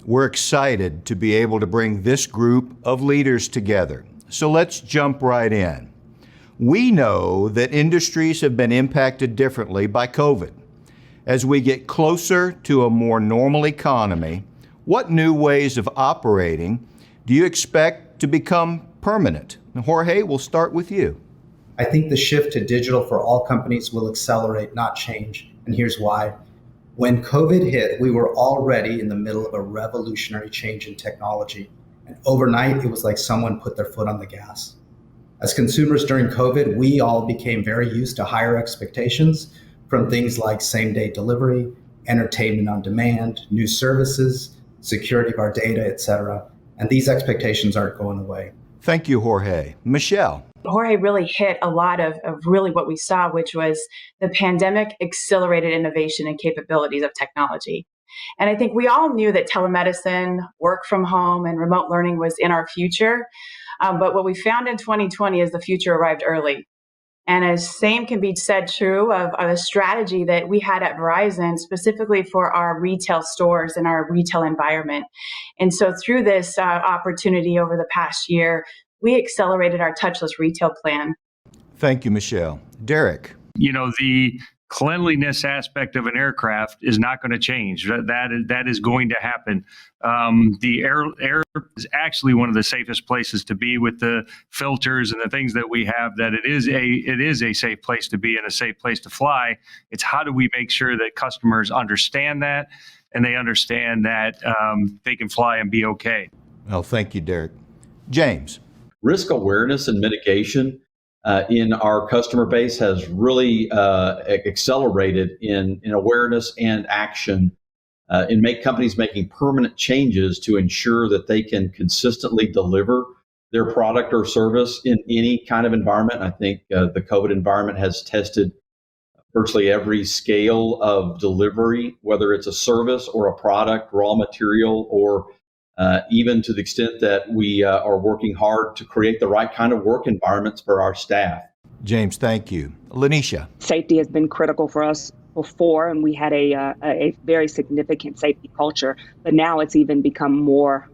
We're excited to be able to bring this group of leaders together. So let's jump right in. We know that industries have been impacted differently by COVID. As we get closer to a more normal economy, what new ways of operating do you expect to become permanent? Jorge, we'll start with you. I think the shift to digital for all companies will accelerate, not change. And here's why. When COVID hit, we were already in the middle of a revolutionary change in technology. And overnight, it was like someone put their foot on the gas. As consumers during COVID, we all became very used to higher expectations from things like same-day delivery, entertainment on demand, new services, security of our data, et cetera. And these expectations aren't going away. Thank you, Jorge. Michelle. Jorge really hit a lot of really what we saw, which was the pandemic accelerated innovation and capabilities of technology. And I think we all knew that telemedicine, work from home, and remote learning was in our future. But what we found in 2020 is the future arrived early. And as same can be said true of a strategy that we had at Verizon, specifically for our retail stores and our retail environment. And so through this opportunity over the past year, we accelerated our touchless retail plan. Thank you, Michelle. Derek. The cleanliness aspect of an aircraft is not going to change. That is going to happen. The air is actually one of the safest places to be with the filters and the things that we have. That it is a safe place to be and a safe place to fly. It's how do we make sure that customers understand that and they understand that they can fly and be okay. Well, thank you, Derek. James. Risk awareness and mitigation in our customer base has really accelerated in awareness and action in companies making permanent changes to ensure that they can consistently deliver their product or service in any kind of environment. I think the COVID environment has tested virtually every scale of delivery, whether it's a service or a product, raw material, or even to the extent that we are working hard to create the right kind of work environments for our staff. James, thank you. Lanisha. Safety has been critical for us before, and we had a very significant safety culture, but now it's even become more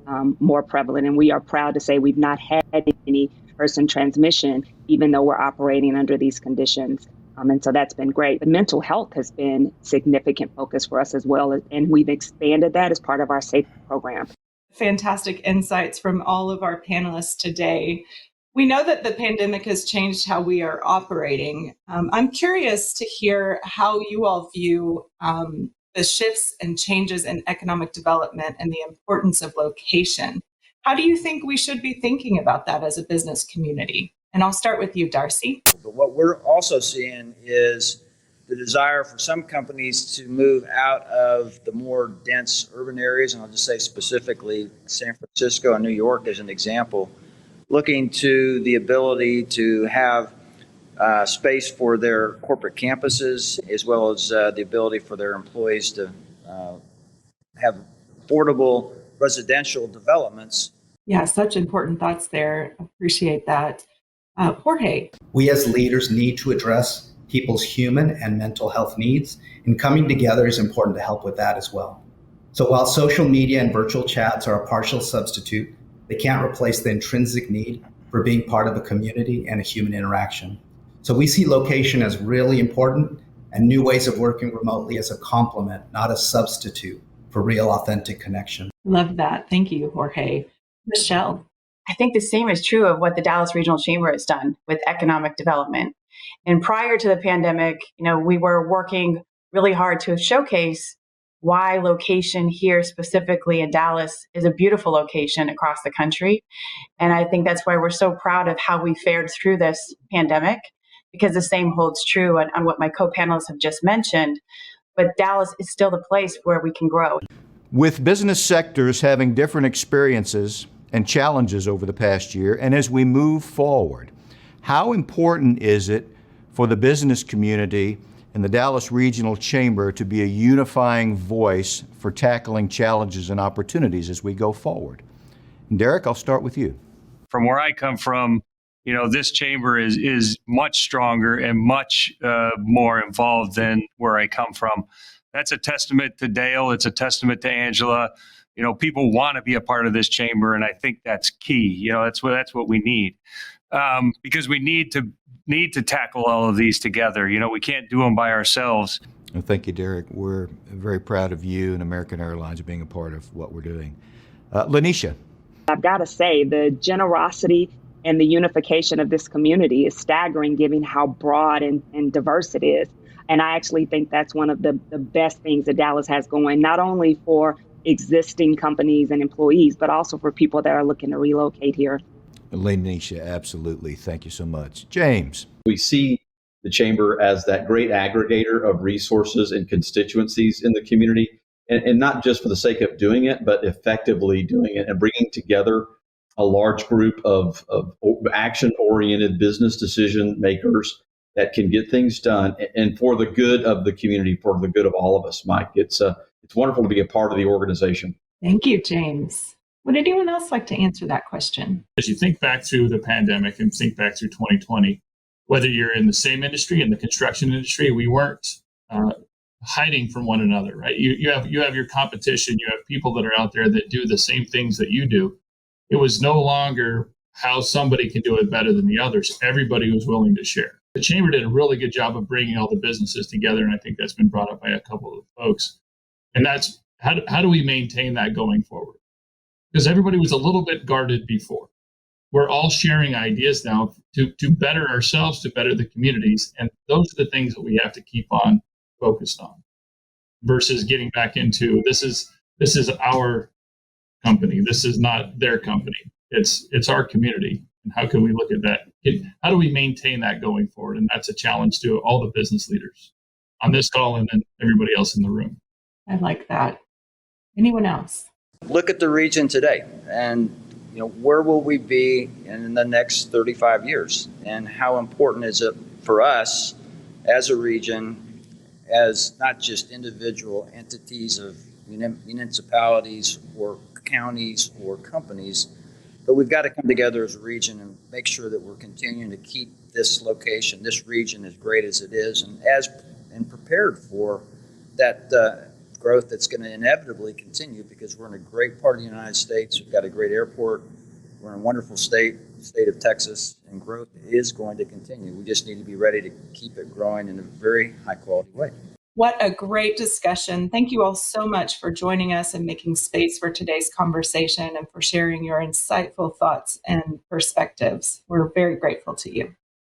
prevalent, and we are proud to say we've not had any person transmission, even though we're operating under these conditions. And so that's been great. But mental health has been significant focus for us as well, and we've expanded that as part of our safety program. Fantastic insights from all of our panelists today. We know that the pandemic has changed how we are operating. I'm curious to hear how you all view the shifts and changes in economic development and the importance of location. How do you think we should be thinking about that as a business community? And I'll start with you, Darcy. But what we're also seeing is the desire for some companies to move out of the more dense urban areas, and I'll just say specifically San Francisco and New York as an example, looking to the ability to have space for their corporate campuses, as well as the ability for their employees to have affordable residential developments. Yeah, such important thoughts there. Appreciate that. Jorge. We as leaders need to address people's human and mental health needs, and coming together is important to help with that as well. So while social media and virtual chats are a partial substitute, they can't replace the intrinsic need for being part of a community and a human interaction. So we see location as really important and new ways of working remotely as a complement, not a substitute for real, authentic connection. Love that. Thank you, Jorge. Michelle. I think the same is true of what the Dallas Regional Chamber has done with economic development. And prior to the pandemic, we were working really hard to showcase why location here specifically in Dallas is a beautiful location across the country. And I think that's why we're so proud of how we fared through this pandemic, because the same holds true on what my co-panelists have just mentioned. But Dallas is still the place where we can grow. With business sectors having different experiences and challenges over the past year, and as we move forward, how important is it for the business community and the Dallas Regional Chamber to be a unifying voice for tackling challenges and opportunities as we go forward? And Derek, I'll start with you. From where I come from, this chamber is much stronger and much more involved than where I come from. that's a testament to Dale. It's a testament to Angela. People want to be a part of this chamber, and I think that's key. That's what we need, because we need to tackle all of these together. We can't do them by ourselves. Well, thank you, Derek. We're very proud of you and American Airlines being a part of what we're doing. Lanisha. I've got to say, the generosity and the unification of this community is staggering, given how broad and diverse it is. And I actually think that's one of the best things that Dallas has going, not only for existing companies and employees, but also for people that are looking to relocate here. Lanisha, absolutely. Thank you so much. James. We see the chamber as that great aggregator of resources and constituencies in the community, and not just for the sake of doing it, but effectively doing it and bringing together a large group of action-oriented business decision makers that can get things done and for the good of the community, for the good of all of us, Mike. It's wonderful to be a part of the organization. Thank you, James. Would anyone else like to answer that question? As you think back through the pandemic and think back through 2020, whether you're in the same industry, in the construction industry, we weren't hiding from one another, right? You have your competition, you have people that are out there that do the same things that you do. It was no longer how somebody can do it better than the others. Everybody was willing to share. The chamber did a really good job of bringing all the businesses together, and I think that's been brought up by a couple of folks. And that's how do we maintain that going forward? Because everybody was a little bit guarded before. We're all sharing ideas now to better ourselves, to better the communities, and those are the things that we have to keep on focused on, versus getting back into this is our company. This is not their company. It's our community. And how can we look at that? How do we maintain that going forward? And that's a challenge to all the business leaders on this call and then everybody else in the room. I like that. Anyone else? Look at the region today, and where will we be in the next 35 years? And how important is it for us as a region, as not just individual entities of municipalities or counties or companies, but we've got to come together as a region and make sure that we're continuing to keep this location, this region, as great as it is, and prepared for that growth that's going to inevitably continue, because we're in a great part of the United States. We've got a great airport. We're in a wonderful state of Texas, and growth is going to continue. We just need to be ready to keep it growing in a very high quality way. What a great discussion. Thank you all so much for joining us and making space for today's conversation and for sharing your insightful thoughts and perspectives. We're very grateful to you.